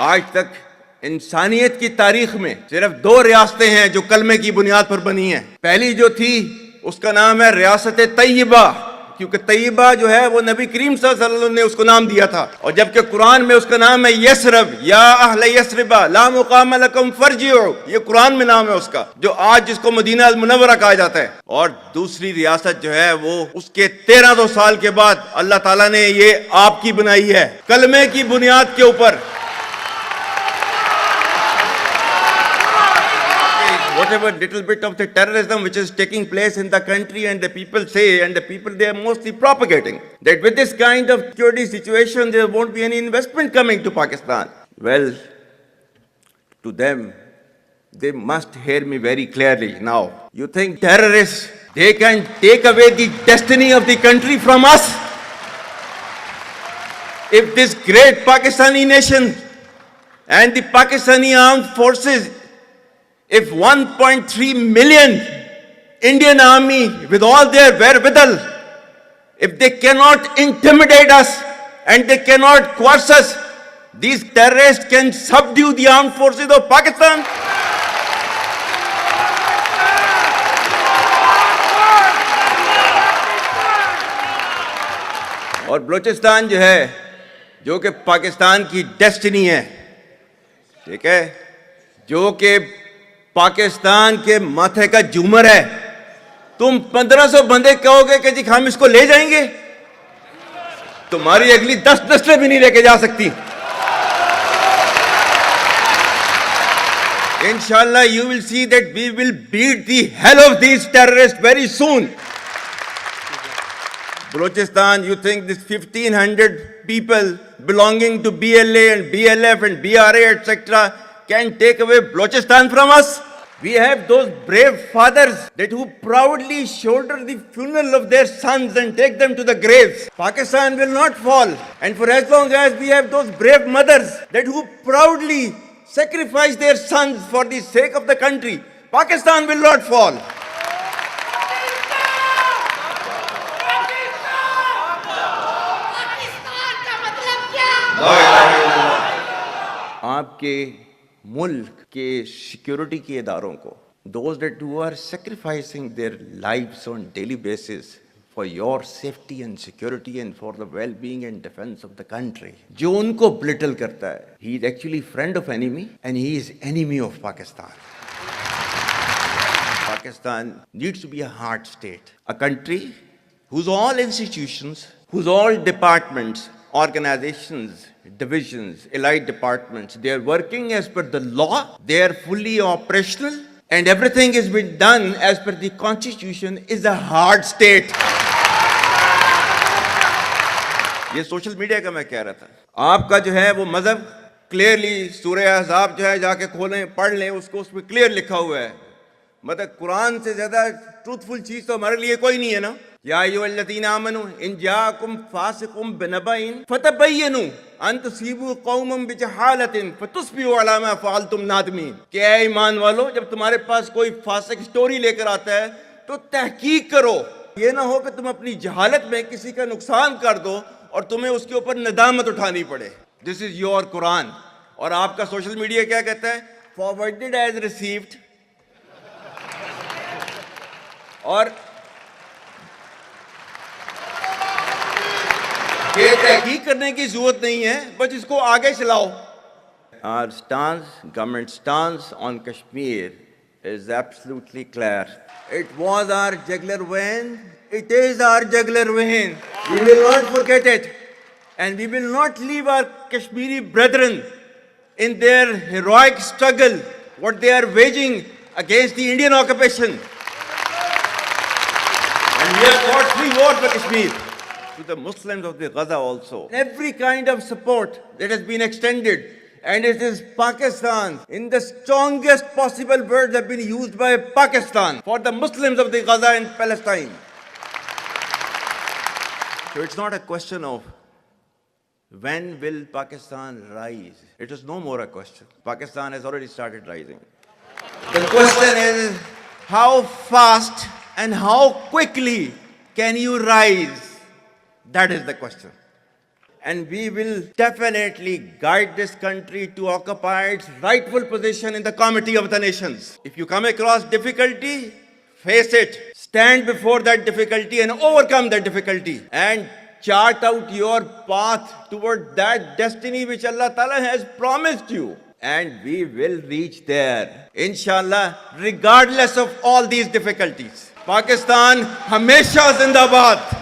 आज तक इंसानियत की तारीख में सिर्फ 2 रियासतें हैं जो कलमे की बुनियाद पर बनी हैं। पहली जो थी उसका नाम है रियासत तैयबा, क्योंकि तैयबा जो है वो नबी करीम सल्लल्लाहु अलैहि वसल्लम ने उसको नाम दिया था। और जबकि कुरान में उसका नाम है यसरब, या अहले यसरिबा ला मुकाम लकुम फरजिउ, ये कुरान में नाम है उसका, जो आज जिसको मदीना अल मुनव्वरा कहा जाता है। और दूसरी रियासत जो है वो उसके 1300 साल के बाद अल्लाह ताला ने ये आपकी बनाई है, कलमे की बुनियाद के ऊपर। Whatever little bit of the terrorism which is taking place in the country, and the people say, and the people they are mostly propagating, that with this kind of security situation there won't be any investment coming to Pakistan. Well, to them, they must hear me very clearly now. You think terrorists, they can take away the destiny of the country from us? If this great Pakistani nation and the Pakistani armed forces, if 1.3 million Indian army with all their wherewithal, if they cannot intimidate us and they cannot coerce us, these terrorists can subdue the armed forces of Pakistan. और बलूचिस्तान जो है, जो कि पाकिस्तान की destiny है, ठीक है, जो कि पाकिस्तान के माथे का झूमर है, तुम 1500 बंदे कहोगे कि जी हम इसको ले जाएंगे, तुम्हारी अगली 10 नस्लें भी नहीं लेके जा सकती। Inshallah, you will see that we will beat the hell of these terrorists very soon. Balochistan, you think this 1500 people belonging to BLA and BLF and BRA, etc., can take away Balochistan from us? We have those brave fathers that who proudly shoulder the funeral of their sons and take them to the graves. Pakistan will not fall. And for as long as we have those brave mothers that who proudly sacrifice their sons for the sake of the country, Pakistan will not fall. आपके मुल्क के security के इदारों को, those that who are sacrificing their lives on daily basis for your safety and security and for the well-being and defense of the country, जो उनको belittle करता है, he is actually friend of enemy and he is enemy of Pakistan. Pakistan needs to be a hard state, a country whose all institutions, whose all departments, organizations, divisions, allied departments, they are working as per the law, they are fully operational, and everything has been done as per the constitution, is a hard state. ये social media का मैं कह रहा था, आपका जो है वो मजहब क्लियरली सूरह अहज़ाब जो है जाके खोलें पढ़ लें, उसको उसमें क्लियर लिखा हुआ है। मतलब कुरान से ज्यादा ट्रूथफुल चीज तो हमारे लिए कोई नहीं है ना। या अय्युहल्लज़ीना आमनू इन जाअकुम फासिकुम बिनबइन फतबय्यनु अन तुसीबू कौमम बिजहालतिन फतुस्बिहू अला मा फअलतुम नादिमीन। क्या ईमान वालो, जब तुम्हारे पास कोई फासिक स्टोरी लेकर आता है तो तहकीक करो, ये ना हो कि तुम अपनी जहालत में किसी का नुकसान कर दो और तुम्हें उसके ऊपर नदामत उठानी पड़े। This is your Quran. और आपका सोशल मीडिया क्या कहता है? Forwarded as received. और ये तहकीक करने की जरूरत नहीं है, बस इसको आगे चलाओ। Our stance, government stance on Kashmir is absolutely clear. It was our jugular vein, it is our jugular vein. We will not forget it, and we will not leave our Kashmiri brethren in their heroic struggle, what they are waging against the Indian occupation. And we have fought free war for Kashmir. To the Muslims of the Gaza also, every kind of support that has been extended, and it is Pakistan, in the strongest possible words have been used by Pakistan for the Muslims of the Gaza and Palestine. So it's not a question of when will Pakistan rise. It is no more a question. Pakistan has already started rising. The question is how fast and how quickly can you rise? That is the question. and we will definitely guide this country to occupy its rightful position in the Committee of the Nations. If you come across difficulty, face it, stand before that difficulty and overcome that difficulty, and chart out your path toward that destiny which Allah Ta'ala has promised you. And we will reach there, inshallah, regardless of all these difficulties. Pakistan, Hamesha Zindabad.